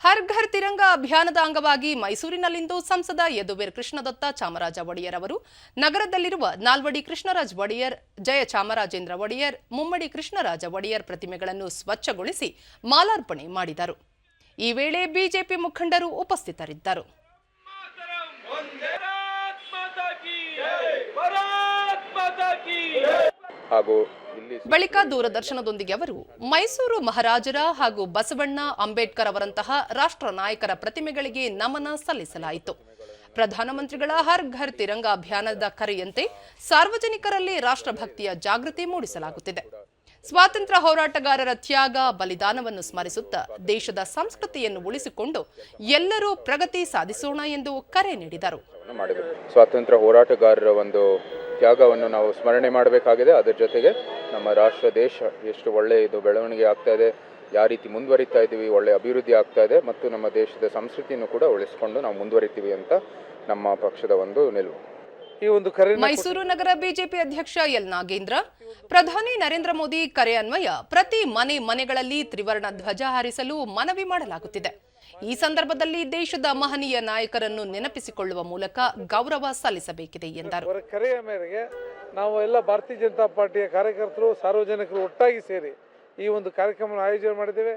ಹರ್ ಘರ್ ತಿರಂಗ ಅಭಿಯಾನದ ಅಂಗವಾಗಿ ಮೈಸೂರಿನಲ್ಲಿಂದು ಸಂಸದ ಯದುವೀರ್ ಕೃಷ್ಣದತ್ತ ಚಾಮರಾಜ ಒಡೆಯರ್ ಅವರು ನಗರದಲ್ಲಿರುವ ನಾಲ್ವಡಿ ಕೃಷ್ಣರಾಜ ಒಡೆಯರ್, ಜಯ ಚಾಮರಾಜೇಂದ್ರ ಒಡೆಯರ್, ಮುಮ್ಮಡಿ ಕೃಷ್ಣರಾಜ ಒಡೆಯರ್ ಪ್ರತಿಮೆಗಳನ್ನು ಸ್ವಚ್ಛಗೊಳಿಸಿ ಮಾಲಾರ್ಪಣೆ ಮಾಡಿದರು. ಈ ವೇಳೆ ಬಿಜೆಪಿ ಮುಖಂಡರು ಉಪಸ್ಥಿತರಿದ್ದರು. ಬಳಿಕ ದೂರದರ್ಶನದೊಂದಿಗೆ ಅವರು ಮೈಸೂರು ಮಹಾರಾಜರ ಹಾಗೂ ಬಸವಣ್ಣ, ಅಂಬೇಡ್ಕರ್ ಅವರಂತಹ ರಾಷ್ಟ್ರ ನಾಯಕರ ಪ್ರತಿಮೆಗಳಿಗೆ ನಮನ ಸಲ್ಲಿಸಲಾಯಿತು. ಪ್ರಧಾನಮಂತ್ರಿಗಳ ಹರ್ ಘರ್ ತಿರಂಗ ಅಭಿಯಾನದ ಕರೆಯಂತೆ ಸಾರ್ವಜನಿಕರಲ್ಲಿ ರಾಷ್ಟ್ರಭಕ್ತಿಯ ಜಾಗೃತಿ ಮೂಡಿಸಲಾಗುತ್ತಿದೆ. ಸ್ವಾತಂತ್ರ್ಯ ಹೋರಾಟಗಾರರ ತ್ಯಾಗ, ಬಲಿದಾನವನ್ನು ಸ್ಮರಿಸುತ್ತಾ ದೇಶದ ಸಂಸ್ಕೃತಿಯನ್ನು ಉಳಿಸಿಕೊಂಡು ಎಲ್ಲರೂ ಪ್ರಗತಿ ಸಾಧಿಸೋಣ ಎಂದು ಕರೆ ನೀಡಿದರು. ಸ್ವಾತಂತ್ರ್ಯ ಹೋರಾಟಗಾರರ ಒಂದು ತ್ಯಾಗವನ್ನು ನಾವು ಸ್ಮರಣೆ ಮಾಡಬೇಕಾಗಿದೆ. ಅದರ ಜೊತೆಗೆ ನಮ್ಮ ರಾಷ್ಟ್ರ, ದೇಶ ಎಷ್ಟು ಒಳ್ಳೆಯ ಇದು ಬೆಳವಣಿಗೆ ಆಗ್ತಾ ಇದೆ, ಯಾವ ರೀತಿ ಮುಂದುವರಿತಾ ಇದ್ದೀವಿ, ಒಳ್ಳೆಯ ಅಭಿವೃದ್ಧಿ ಆಗ್ತಾ ಇದೆ ಮತ್ತು ನಮ್ಮ ದೇಶದ ಸಂಸ್ಕೃತಿಯನ್ನು ಕೂಡ ಉಳಿಸಿಕೊಂಡು ನಾವು ಮುಂದುವರಿತೀವಿ ಅಂತ ನಮ್ಮ ಪಕ್ಷದ ಒಂದು ನಿಲುವು. ಮೈಸೂರು ನಗರ ಬಿಜೆಪಿ ಅಧ್ಯಕ್ಷ ಎಲ್ ನಾಗೇಂದ್ರ, ಪ್ರಧಾನಿ ನರೇಂದ್ರ ಮೋದಿ ಕರೆ ಅನ್ವಯ ಪ್ರತಿ ಮನೆಗಳಲ್ಲಿ ತ್ರಿವರ್ಣ ಧ್ವಜ ಹಾರಿಸಲು ಮನವಿ ಮಾಡಲಾಗುತ್ತಿದೆ. ಈ ಸಂದರ್ಭದಲ್ಲಿ ದೇಶದ ಮಹನೀಯ ನಾಯಕರನ್ನು ನೆನಪಿಸಿಕೊಳ್ಳುವ ಮೂಲಕ ಗೌರವ ಸಲ್ಲಿಸಬೇಕಿದೆ ಎಂದರು. ಕರೆಯ ಮೇರೆಗೆ ನಾವು ಎಲ್ಲ ಭಾರತೀಯ ಜನತಾ ಪಾರ್ಟಿಯ ಕಾರ್ಯಕರ್ತರು, ಸಾರ್ವಜನಿಕರು ಒಟ್ಟಾಗಿ ಸೇರಿ ಈ ಒಂದು ಕಾರ್ಯಕ್ರಮ ಆಯೋಜನೆ ಮಾಡಿದ್ದೇವೆ.